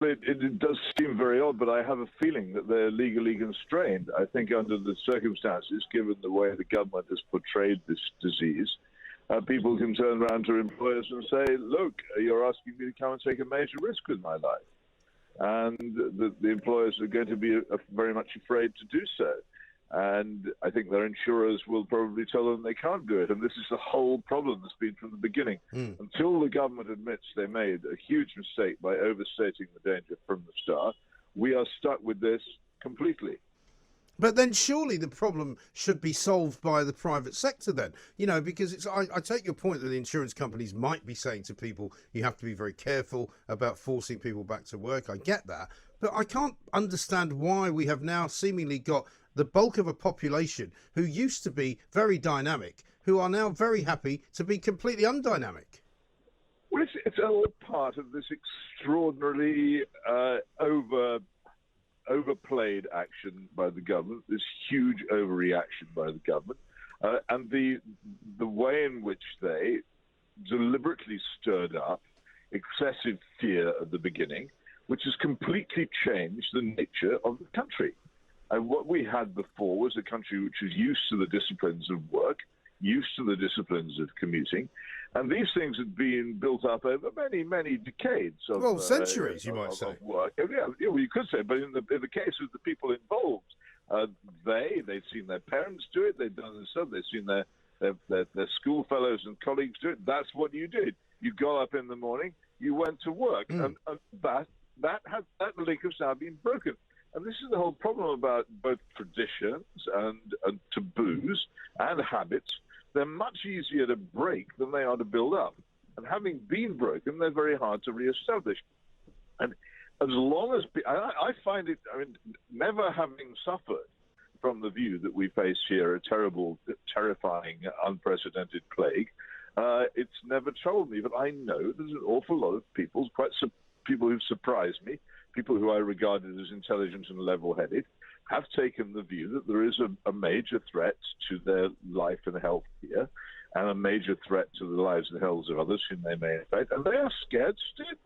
It does seem very odd, but I have a feeling that they're legally constrained. I think under the circumstances, given the way the government has portrayed this disease, people can turn around to employers and say, look, you're asking me to come and take a major risk with my life. And the employers are going to be very much afraid to do so. And I think their insurers will probably tell them they can't do it. And this is the whole problem that's been from the beginning. Until the government admits they made a huge mistake by overstating the danger from the start, we are stuck with this completely. But then surely the problem should be solved by the private sector then, because I take your point that the insurance companies might be saying to people, you have to be very careful about forcing people back to work. I get that. But I can't understand why we have now seemingly got the bulk of a population who used to be very dynamic, who are now very happy to be completely undynamic. Well, it's all part of this extraordinarily overplayed action by the government, this huge overreaction by the government, and the way in which they deliberately stirred up excessive fear at the beginning, which has completely changed the nature of the country. And what we had before was a country which was used to the disciplines of work, used to the disciplines of commuting, and these things had been built up over many, many decades of centuries, you might say. Work. Yeah, well, you could say, but in the case of the people involved, they'd seen their parents do it, they'd done it themselves, they'd seen their school fellows and colleagues do it. That's what you did. You got up in the morning, you went to work, and that link has now been broken. And this is the whole problem about both traditions and taboos and habits. They're much easier to break than they are to build up. And having been broken, they're very hard to reestablish. And as long as I find it, never having suffered from the view that we face here a terrible, terrifying, unprecedented plague, it's never troubled me. But I know there's an awful lot of people who've surprised me, people who I regarded as intelligent and level-headed, have taken the view that there is a major threat to their life and health here, and a major threat to the lives and health of others whom they may affect, and they are scared stiff.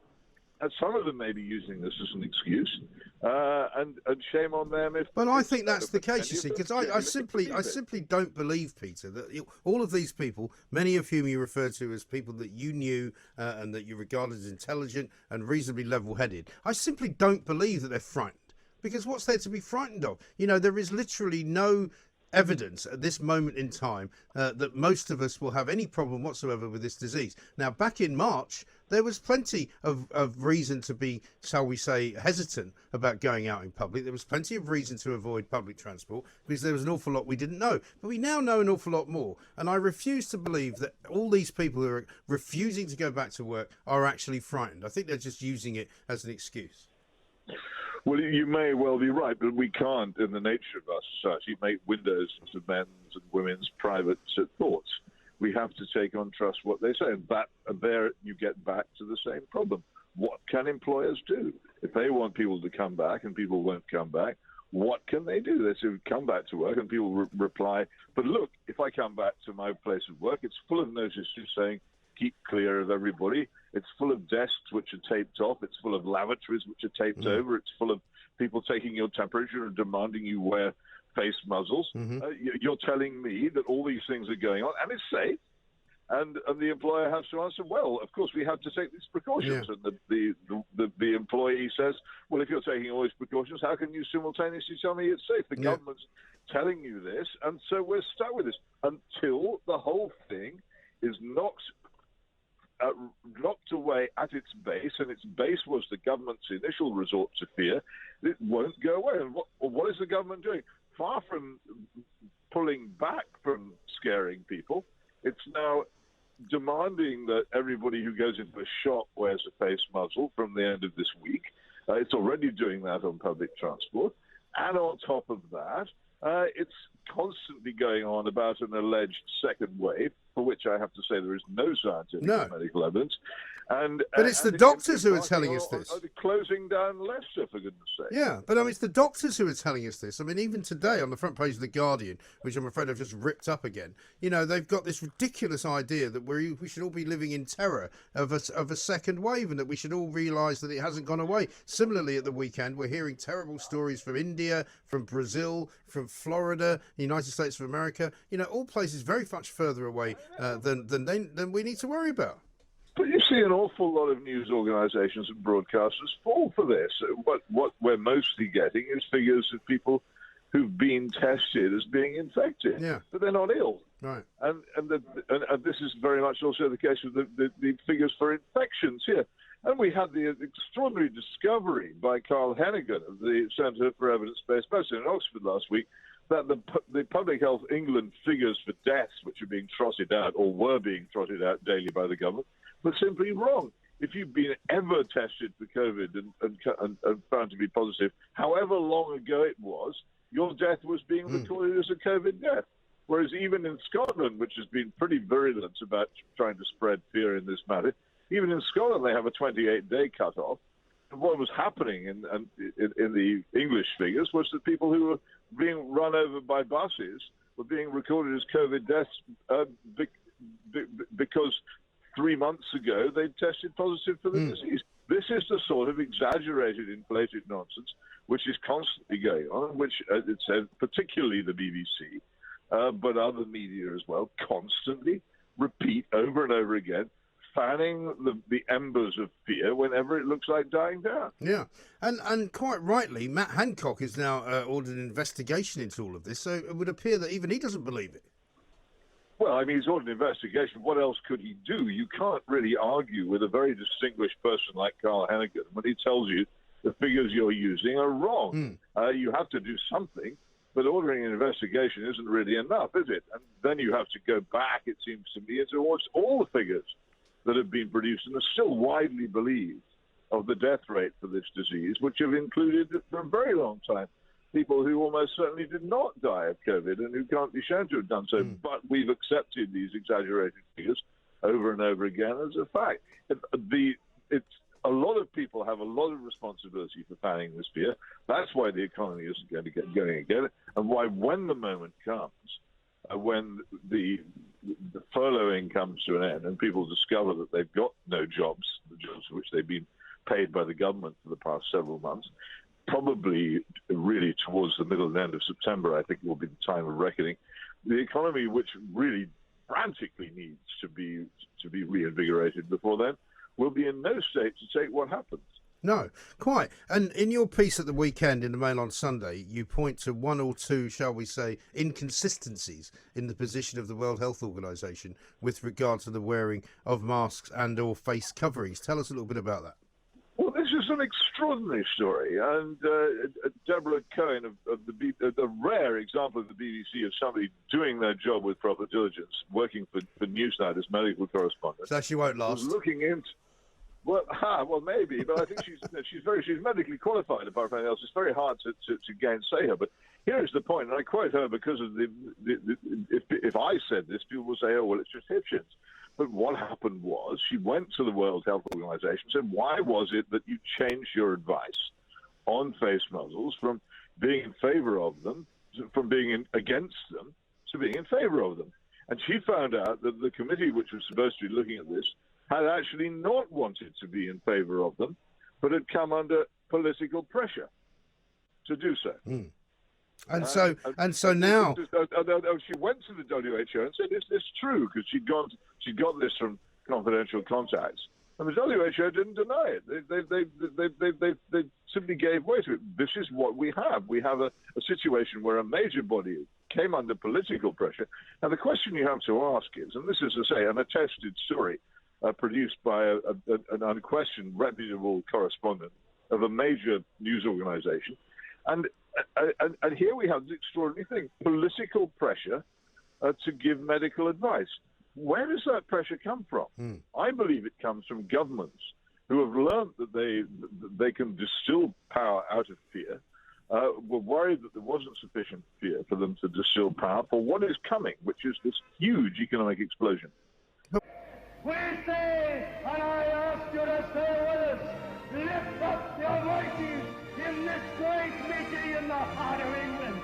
And some of them may be using this as an excuse, and shame on them if... But I think that's the case, you see, because I simply don't believe, Peter, that all of these people, many of whom you refer to as people that you knew and that you regarded as intelligent and reasonably level-headed, I simply don't believe that they're frightened. Because what's there to be frightened of? There is literally no evidence at this moment in time that most of us will have any problem whatsoever with this disease. Now, back in March, there was plenty of reason to be, shall we say, hesitant about going out in public. There was plenty of reason to avoid public transport because there was an awful lot we didn't know. But we now know an awful lot more. And I refuse to believe that all these people who are refusing to go back to work are actually frightened. I think they're just using it as an excuse. Well, you may well be right, but we can't, in the nature of our society, make windows into men's and women's private thoughts. We have to take on trust what they say, and there you get back to the same problem. What can employers do? If they want people to come back and people won't come back, what can they do? They say, come back to work, and people reply, but look, if I come back to my place of work, it's full of notices saying, keep clear of everybody. It's full of desks which are taped off. It's full of lavatories which are taped over. It's full of people taking your temperature and demanding you wear face muzzles. You're telling me that all these things are going on and it's safe. And the employer has to answer, well, of course, we have to take these precautions. Yeah. And the employee says, well, if you're taking all these precautions, how can you simultaneously tell me it's safe? The government's telling you this, and so we're stuck with this until the whole thing is knocked away at its base, and its base was the government's initial resort to fear. It won't go away. And what is the government doing? Far from pulling back from scaring people, it's now demanding that everybody who goes into a shop wears a face muzzle from the end of this week. It's already doing that on public transport. And on top of that, it's constantly going on about an alleged second wave. for which I have to say there is no scientific or medical evidence. But it's the doctors who are telling us this. Closing down Leicester, for goodness sake. Yeah, but I mean, it's the doctors who are telling us this. I mean, even today on the front page of The Guardian, which I'm afraid I've just ripped up again, you know, they've got this ridiculous idea that we should all be living in terror of a second wave, and that we should all realise that it hasn't gone away. Similarly, at the weekend, we're hearing terrible stories from India, from Brazil, from Florida, the United States of America, you know, all places very much further away than we need to worry about. But you see an awful lot of news organisations and broadcasters fall for this. What we're mostly getting is figures of people who've been tested as being infected, but they're not ill. Right. And this is very much also the case with the figures for infections here. And we had the extraordinary discovery by Carl Hennigan of the Centre for Evidence-Based Medicine in Oxford last week that the Public Health England figures for deaths, which are being trotted out or were being trotted out daily by the government, were simply wrong. If you've been ever tested for COVID and found to be positive, however long ago it was, your death was being recorded as a COVID death. Whereas even in Scotland, which has been pretty virulent about trying to spread fear in this matter, even in Scotland they have a 28-day cutoff. And what was happening in the English figures was that people who were being run over by buses were being recorded as COVID deaths because 3 months ago they tested positive for the disease. This is the sort of exaggerated, inflated nonsense which is constantly going on, which it says particularly the BBC, but other media as well, constantly repeat over and over again, fanning the embers of fear whenever it looks like dying down. Yeah, and quite rightly, Matt Hancock has now ordered an investigation into all of this, so it would appear that even he doesn't believe it. Well, I mean, he's ordered an investigation. What else could he do? You can't really argue with a very distinguished person like Carl Hennigan when he tells you the figures you're using are wrong. You have to do something, but ordering an investigation isn't really enough, is it? And then you have to go back, it seems to me, towards all the figures that have been produced and are still widely believed of the death rate for this disease, which have included for a very long time people who almost certainly did not die of COVID and who can't be shown to have done so. But we've accepted these exaggerated figures over and over again as a fact. A lot of people have a lot of responsibility for fanning this fear. That's why the economy isn't going to get going again, and why when the moment comes, when the furloughing comes to an end and people discover that they've got no jobs, the jobs for which they've been paid by the government for the past several months, probably really towards the middle and end of September, I think will be the time of reckoning. The economy, which really frantically needs to be reinvigorated before then, will be in no state to take what happens. No, quite. And in your piece at the weekend in the Mail on Sunday, you point to one or two, shall we say, inconsistencies in the position of the World Health Organization with regard to the wearing of masks and or face coverings. Tell us a little bit about that. Well, this is an extraordinary story, and Deborah Cohen of the rare example of the BBC of somebody doing their job with proper diligence, working for Newsnight as medical correspondent. So she won't last. Was looking into well, maybe, but I think she's medically qualified. Apart from anything else, it's very hard to gainsay her. But here is the point, and I quote her because of if I said this, people will say, "Oh, well, it's just Hitchens." But what happened was she went to the World Health Organization and said, why was it that you changed your advice on face muzzles from being in favor of them, from being against them, to being in favor of them? And she found out that the committee, which was supposed to be looking at this, had actually not wanted to be in favor of them, but had come under political pressure to do so. And so now she went to the WHO and said, "Is this true?" Because she got this from confidential contacts, and the WHO didn't deny it. They simply gave way to it. This is what we have. We have a situation where a major body came under political pressure. Now the question you have to ask is, and this is to say an attested story produced by an unquestioned reputable correspondent of a major news organization, and here we have the extraordinary thing, political pressure to give medical advice. Where does that pressure come from? I believe it comes from governments who have learned that they can distill power out of fear, were worried that there wasn't sufficient fear for them to distill power for what is coming, which is this huge economic explosion. We say, and I ask you to say with us, lift up your voices in this great meeting in the heart of England,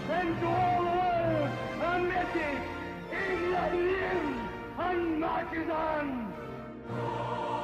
and to all the world a message: England lives and marches on!